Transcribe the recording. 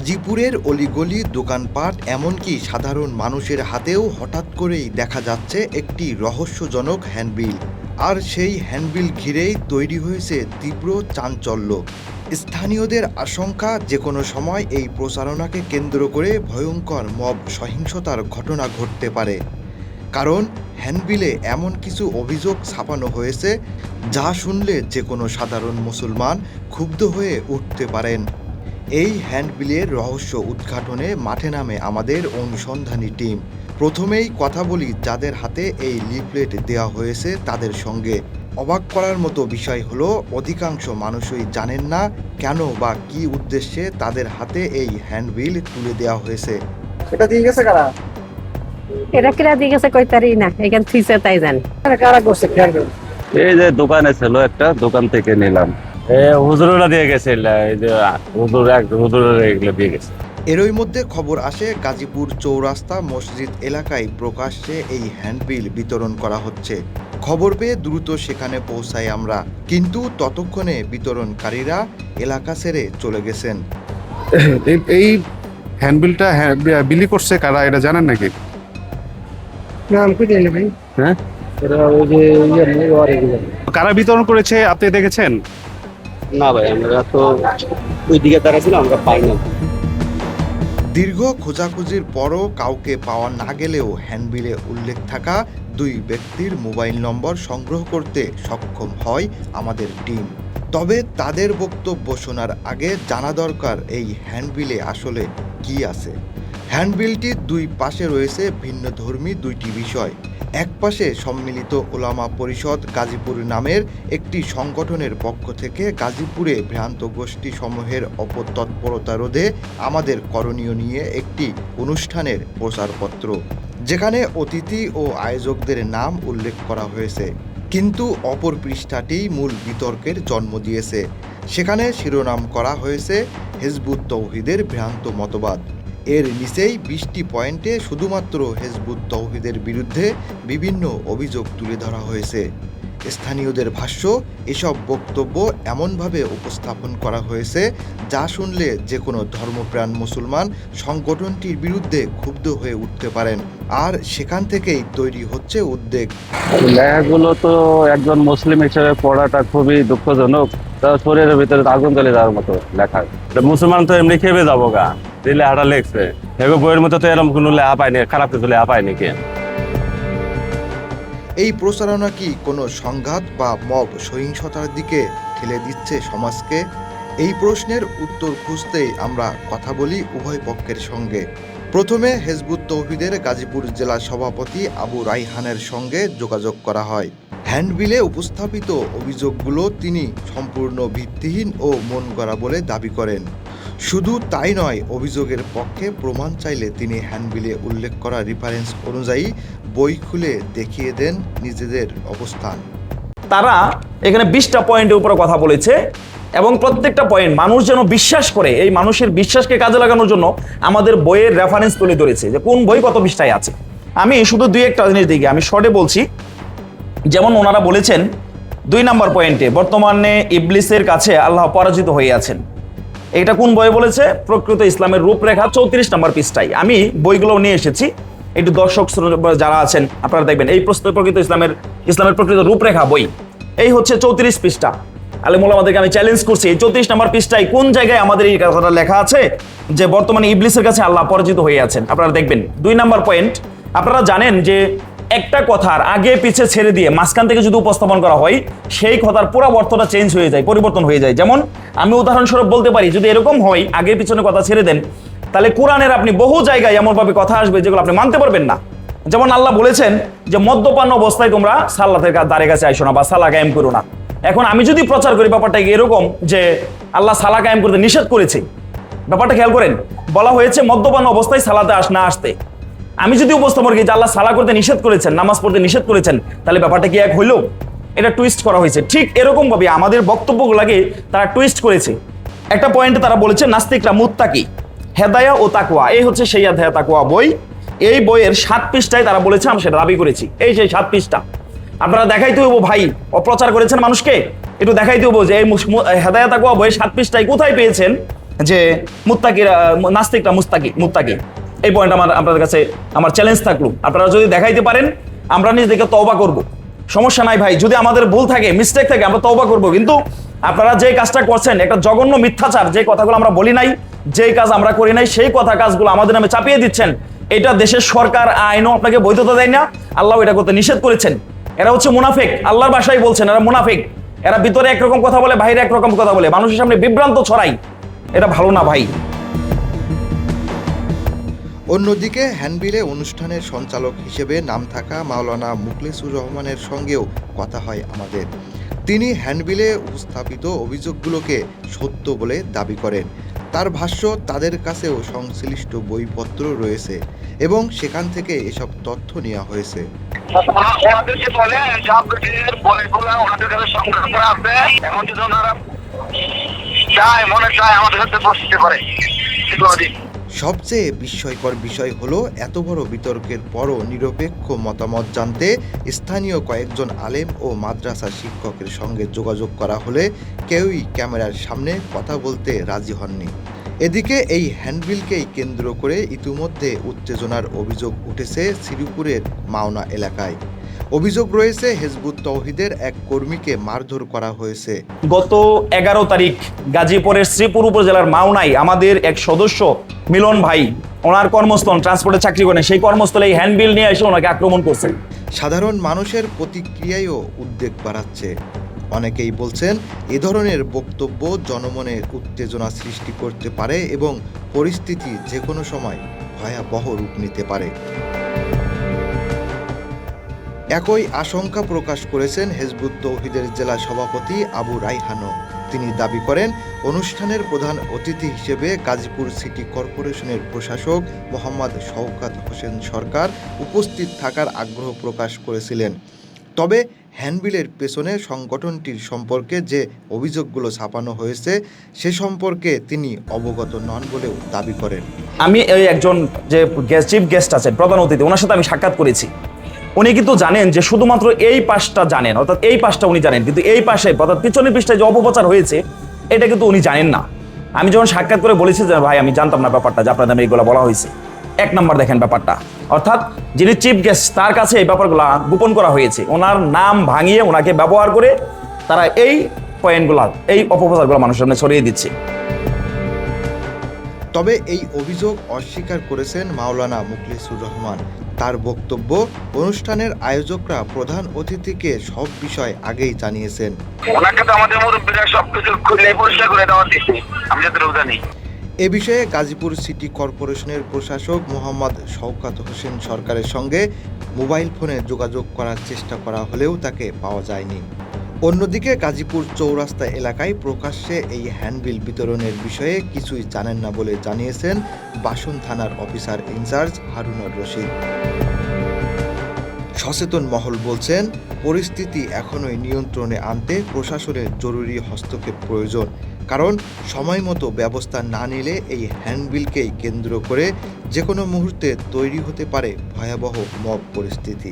গাজীপুরের অলিগলি, দোকানপাট, এমনকি সাধারণ মানুষের হাতেও হঠাৎ করেই দেখা যাচ্ছে একটি রহস্যজনক হ্যান্ডবিল। আর সেই হ্যান্ডবিল ঘিরেই তৈরি হয়েছে তীব্র চাঞ্চল্য। স্থানীয়দের আশঙ্কা, যে কোনো সময় এই প্রচারণাকে কেন্দ্র করে ভয়ঙ্কর মব সহিংসতার ঘটনা ঘটতে পারে। কারণ হ্যান্ডবিলে এমন কিছু অভিযোগ ছাপানো হয়েছে যা শুনলে যে কোনো সাধারণ মুসলমান ক্ষুব্ধ হয়ে উঠতে পারেন। এই হ্যান্ডবিলের রহস্য উদ্ঘাটনে মাঠে নামে আমাদের অনুসন্ধানী টিম। প্রথমেই কথা বলি যাদের হাতে এই লিফলেট দেওয়া হয়েছে তাদের সঙ্গে। অবাক করার মতো বিষয় হলো, অধিকাংশ মানুষই জানেন না কেন বা কী উদ্দেশ্যে তাদের হাতে এই হ্যান্ডবিল তুলে দেওয়া হয়েছে। এটা দিয়ে গেছে কারা? এটা কিরা দিয়ে গেছে কইতারি না, এখান ফিসে তাই জান। কারা করছে খেয়াল করুন। এই যে দোকানে ছিল, একটা দোকান থেকে নিলাম। হুজুররা দিয়ে গেছে, এই যে হুজুরের এগুলো দিয়ে গেছে। এরই মধ্যে খবর আসে গাজীপুর চৌরাস্তা মসজিদ এলাকায় প্রকাশ্যে এই হ্যান্ডবিল বিতরণ করা হচ্ছে। খবর পেয়ে দ্রুত সেখানে পৌঁছাই আমরা, কিন্তু ততক্ষণে বিতরণকারীরা এলাকা ছেড়ে চলে গেছেন। এই হ্যান্ডবিলটা বিলি করছে কারা, এটা জানেন নাকি? নাম কি জানি ভাই? হ্যাঁ, এটা ওই যে কারা বিতরণ করেছে আপনি দেখেছেন? না ভাই, আমরা তো ওই দিকে দাঁড়াছিল, আমরা পাই না। দীর্ঘ খোঁজাখুঁজির পরও কাউকে পাওয়া না গেলেও হ্যান্ডবিলে উল্লেখ থাকা দুই ব্যক্তির মোবাইল নম্বর সংগ্রহ করতে সক্ষম হয় আমাদের টিম। তবে তাদের বক্তব্য শোনার আগে জানা দরকার এই হ্যান্ডবিলে আসলে কি আছে। হ্যান্ডবিলটির দুই পাশে রয়েছে ভিন্নধর্মী দুইটি বিষয়। এক পাশে সম্মিলিত ওলামা পরিষদ গাজীপুর নামের একটি সংগঠনের পক্ষ থেকে গাজীপুরে ভ্রান্ত গোষ্ঠী সমূহের অপতৎপরতা রোধে আমাদের করণীয় নিয়ে একটি অনুষ্ঠানের প্রচারপত্র, যেখানে অতিথি ও আয়োজকদের নাম উল্লেখ করা হয়েছে। কিন্তু অপর পৃষ্ঠাটি মূল বিতর্কের জন্ম দিয়েছে। সেখানে শিরোনাম করা হয়েছে হিজবুত তৌহিদের ভ্রান্ত মতবাদ। এর নিচেই 20টি পয়েন্টে শুধুমাত্র হিজবুত তৌহিদের বিরুদ্ধে বিভিন্ন অভিযোগ তুলে ধরা হয়েছে। স্থানীয়দের ভাষ্য, এসব বক্তব্য এমনভাবে উপস্থাপন করা হয়েছে যা শুনলে যে কোনো ধর্মপ্রাণ মুসলমান সংগঠনটির বিরুদ্ধে ক্ষুব্ধ হয়ে উঠতে পারেন। আর সেখান থেকেই তৈরি হচ্ছে উদ্বেগ। লেখাগুলো তো একজন মুসলিম হিসেবে পড়াটা খুবই দুঃখজনক। তার শরীরের ভিতরে আগুন জ্বলে যাওয়ার মতো লেখা। মুসলমান তো এমনি খেপে যাবো গা, যে লেখাটা লেখছে এগো বইয়ের মতো তো এরকম কোনো লেখা পায়নি, খারাপ কিছু লেখা পায়নি কে। এই প্রচারণা কি কোনো সংঘাত বা মব সহিংসতার দিকে ঠেলে দিচ্ছে সমাজকে? এই প্রশ্নের উত্তর খুঁজতেই আমরা কথা বলি উভয় পক্ষের সঙ্গে। প্রথমে হিজবুত তৌহিদের গাজীপুর জেলা সভাপতি আবু রাইহানের সঙ্গে যোগাযোগ করা হয়। হ্যান্ডবিলে উপস্থাপিত অভিযোগগুলো তিনি সম্পূর্ণ ভিত্তিহীন ও মন গড়া বলে দাবি করেন। শুধু তাই নয়, অভিযোগের পক্ষে প্রমাণ চাইলে তিনি হ্যান্ডবিলে উল্লেখ করা রেফারেন্স অনুযায়ী বই খুলে দেখিয়ে দেন নিজেদের অবস্থান। তারা এখানে 20টা পয়েন্টের উপরে কথা বলেছে এবং প্রত্যেকটা পয়েন্ট মানুষ যেন বিশ্বাস করে, এই মানুষের বিশ্বাসকে কাজে লাগানোর জন্য আমাদের বইয়ের রেফারেন্স তুলে ধরেছে যে কোন বই কত পৃষ্ঠায় আছে। আমি শুধু দুই একটা জিনিস দিকে আমি শর্টে বলছি। যেমন ওনারা বলেছেন 2 নম্বর পয়েন্টে, বর্তমানে ইবলিসের কাছে আল্লাহ পরাজিত হয়ে আছেন। এটা কোন বই বলেছে? প্রকৃত ইসলামের রূপরেখা 34 নম্বর পৃষ্ঠায়। আমি বইগুলো নিয়ে এসেছি, একটু দর্শক যারা আছেন আপনারা দেখবেন। এই প্রকৃত ইসলামের প্রকৃত রূপরেখা বই, এই হচ্ছে 34 পৃষ্ঠা। আলেম ওলামাদেরকে আমি চ্যালেঞ্জ করছি, এই 34 নম্বর পৃষ্ঠায় কোন জায়গায় আমাদের এই কথাটা লেখা আছে যে বর্তমানে ইবলিসের কাছে আল্লাহ পরাজিত হয়ে আছেন? আপনারা দেখবেন 2 নম্বর পয়েন্ট। আপনারা জানেন যে একটা কথার আগে পিছে ছেড়ে দিয়ে মাঝখান থেকে যদি উপস্থাপন করা হয়, সেই কথার পুরো অর্থটা চেঞ্জ হয়ে যায়, পরিবর্তন হয়ে যায়। যেমন আমি উদাহরণস্বরূপ বলতে পারি, যদি এরকম হয় আগে পিছনে কথা ছেড়ে দেন, তাহলে কোরআনের আপনি বহু জায়গায় এমনভাবে কথা আসবে যেগুলো আপনি মানতে পারবেন না। যেমন আল্লাহ বলেছেন যে মদ্যপান অবস্থায় তোমরা সালাতের দ্বারে কাছে আইসো না বা সালা কায়েম করো না। এখন আমি যদি প্রচার করি ব্যাপারটা এরকম যে আল্লাহ সালা কায়েম করতে নিষেধ করেছে, ব্যাপারটা খেয়াল করেন, বলা হয়েছে মদ্যপান অবস্থায় সালাতে না আসতে। আমি যদি উপস্থাপন করি যে আল্লাহ সালা করতে নিষেধ করেছেন, নামাজ পড়তে নিষেধ করেছেন, তাহলে ব্যাপারটা কি এক হইল? এটা টুইস্ট করা হয়েছে। ঠিক এরকম ভাবে আমাদের বক্তব্যগুলোকে তারা টুইস্ট করেছে। একটা পয়েন্টে তারা বলেছে নাস্তিকরা মুত্তাকি, হেদায়া ও তাকওয়া, এই হচ্ছে সেই হেদায়া তাকওয়া বই। এই বইয়ের 7 পৃষ্ঠায় তারা বলেছে, আমি সেটা দাবি করেছি। এই সেই 7 পৃষ্ঠা আপনারা দেখাইতে হইব ভাই, অপ্রচার করেছেন মানুষকে, একটু দেখাইতে হইব যে এই হেদায়া তাকওয়া বইয়ের 7 পৃষ্ঠায় কোথায় পেয়েছেন যে মুত্তাকিরা নাস্তিকরা মুত্তাকি এই পয়েন্ট আপনাদের কাছে আমার চ্যালেঞ্জ থাকলো, আপনারা যদি দেখাইতে পারেন আমরা নিজেদেরকে তওবা করব। সমস্যা নাই ভাই, যদি আমাদের ভুল থাকে, মিস্টেক থাকে, আমরা তওবা করব। কিন্তু আপনারা যে কাজটা করছেন, একটা জঘন্য মিথ্যাচার, যে কথাগুলো আমরা বলি নাই, যেই কাজ আমরা করি নাই, সেই কাজগুলো আমাদের নামে চাপিয়ে দিচ্ছেন। এটা দেশের সরকার আইনও আপনাকে বৈধতা দেয় না, আল্লাহ এটা করতে নিষেধ করেছেন। এরা হচ্ছে মুনাফিক, আল্লাহর ভাষায় বলছেন এরা মুনাফিক। এরা ভিতরে একরকম কথা বলে, বাইরে একরকম কথা বলে, মানুষের সামনে বিভ্রান্ত ছড়াই। এটা ভালো না ভাই। অন্যদিকে হ্যান্ডবিলে অনুষ্ঠানের সঞ্চালক হিসেবে নাম থাকা মাওলানা মুখলেসুর রহমানের সঙ্গেও কথা হয় আমাদের। তিনি হ্যান্ডবিলে উপস্থাপিত অভিযোগগুলোকে সত্য বলে দাবি করেন। তার ভাষ্য, তাদের কাছেও সংশ্লিষ্ট বইপত্র রয়েছে এবং সেখান থেকে এসব তথ্য নেওয়া হয়েছে। ওনাদেরকে বলে সব বইগুলো ওনাদের কাছে সংগ্রহ করা আছে, এমন যদি ওনারা মনে চায় আমাদের সাথে বসতে পারে। সবচেয়ে বিস্ময়কর বিষয় হলো, এত বড় বিতর্কের পরও নিরপেক্ষ মতামত জানতে স্থানীয় কয়েকজন আলেম ও মাদ্রাসা শিক্ষকের সঙ্গে যোগাযোগ করা হলে কেউই ক্যামেরার সামনে কথা বলতে রাজি হননি। এদিকে এই হ্যান্ডবিলকেই কেন্দ্র করে ইতিমধ্যে উত্তেজনার অভিযোগ উঠেছে শ্রীপুরের মাওনা এলাকায়। অভিযোগ রয়েছে, হিজবুত তৌহিদের এক কর্মীকে মারধর করা হয়েছে। গত 11 তারিখ গাজীপুরের শ্রীপুর উপজেলার মাওনায় আমাদের এক সদস্য মিলন ভাই, ওনার কর্মস্থল ট্রান্সপোর্টে চাকরি করেন, সেই কর্মস্থলে এই হ্যান্ডবিল নিয়ে এসে ওনাকে আক্রমণ করছেন। সাধারণ মানুষের প্রতিক্রিয়ায়ও উদ্বেগ বাড়াচ্ছে। অনেকেই বলছেন, এ ধরনের বক্তব্য জনমনে উত্তেজনা সৃষ্টি করতে পারে এবং পরিস্থিতি যে কোনো সময় ভয়াবহ রূপ নিতে পারে। একই আশঙ্কা প্রকাশ করেছেন হিজবুত তৌহিদের জেলা সভাপতি আবু রাইহানও। তিনি দাবি করেন, অনুষ্ঠানের প্রধান অতিথি হিসেবে গাজীপুর সিটি কর্পোরেশনের প্রশাসক মোহাম্মদ শওকত হোসেন সরকার উপস্থিত থাকার আগ্রহ প্রকাশ করেছিলেন। তবে হ্যান্ডবিলের পেছনে সংগঠনটির সম্পর্কে যে অভিযোগগুলো ছাপানো হয়েছে সে সম্পর্কে তিনি অবগত নন বলেও দাবি করেন। আমি এই একজন যে চিফ গেস্ট আছেন, প্রধান অতিথি, ওনার সাথে আমি সাক্ষাৎ করেছি। উনি কিন্তু জানেন যে শুধুমাত্র এই পাশটা জানেন, অর্থাৎ এই পাশটা উনি জানেন, কিন্তু এই পাশে অর্থাৎ পিছনের পৃষ্ঠায় যে অপপ্রচার হয়েছে এটা কিন্তু উনি জানেন না। আমি যখন সাক্ষাৎ করে বলেছি যে ভাই আমি জানতাম না ব্যাপারটা, যে আপনাদের এইগুলো বলা হয়েছে। 1 নম্বর দেখেন ব্যাপারটা, অর্থাৎ যিনি চিফ গেস্ট তার কাছে এই ব্যাপারগুলো গোপন করা হয়েছে। ওনার নাম ভাঙিয়ে ওনাকে ব্যবহার করে তারা এই পয়েন্টগুলো, এই অপপ্রচারগুলো মানুষের সামনে ছড়িয়ে দিচ্ছে। তবে এই অভিযোগ অস্বীকার করেছেন মাওলানা মুখলেসুর রহমান। তার বক্তব্য, অনুষ্ঠানের আয়োজকরা প্রধান অতিথিকে সব বিষয় আগেই জানিয়েছেন। ওনাকে তো আমাদের মুরব্বীরা সবকিছু খুলে পরিষ্কার করে দেওয়া দিচ্ছে, আমি যতটুকু জানি। এ বিষয়ে গাজীপুর সিটি কর্পোরেশনের প্রশাসক মোহাম্মদ শওকত হোসেন সরকারের সঙ্গে মোবাইল ফোনে যোগাযোগ করার চেষ্টা করা হলেও তাকে পাওয়া যায়নি। অন্যদিকে গাজীপুর চৌরাস্তা এলাকায় প্রকাশ্যে এই হ্যান্ডবিল বিতরণের বিষয়ে কিছুই জানেন না বলে জানিয়েছেন বাসন থানার অফিসার ইনচার্জ হারুনুর রশিদ। সচেতন মহল বলছেন, পরিস্থিতি এখনোই নিয়ন্ত্রণে আনতে প্রশাসনের জরুরি হস্তক্ষেপ প্রয়োজন। কারণ সময় মতো ব্যবস্থা না নিলে এই হ্যান্ডবিলকেই কেন্দ্র করে যে কোনো মুহূর্তে তৈরি হতে পারে ভয়াবহ মব পরিস্থিতি।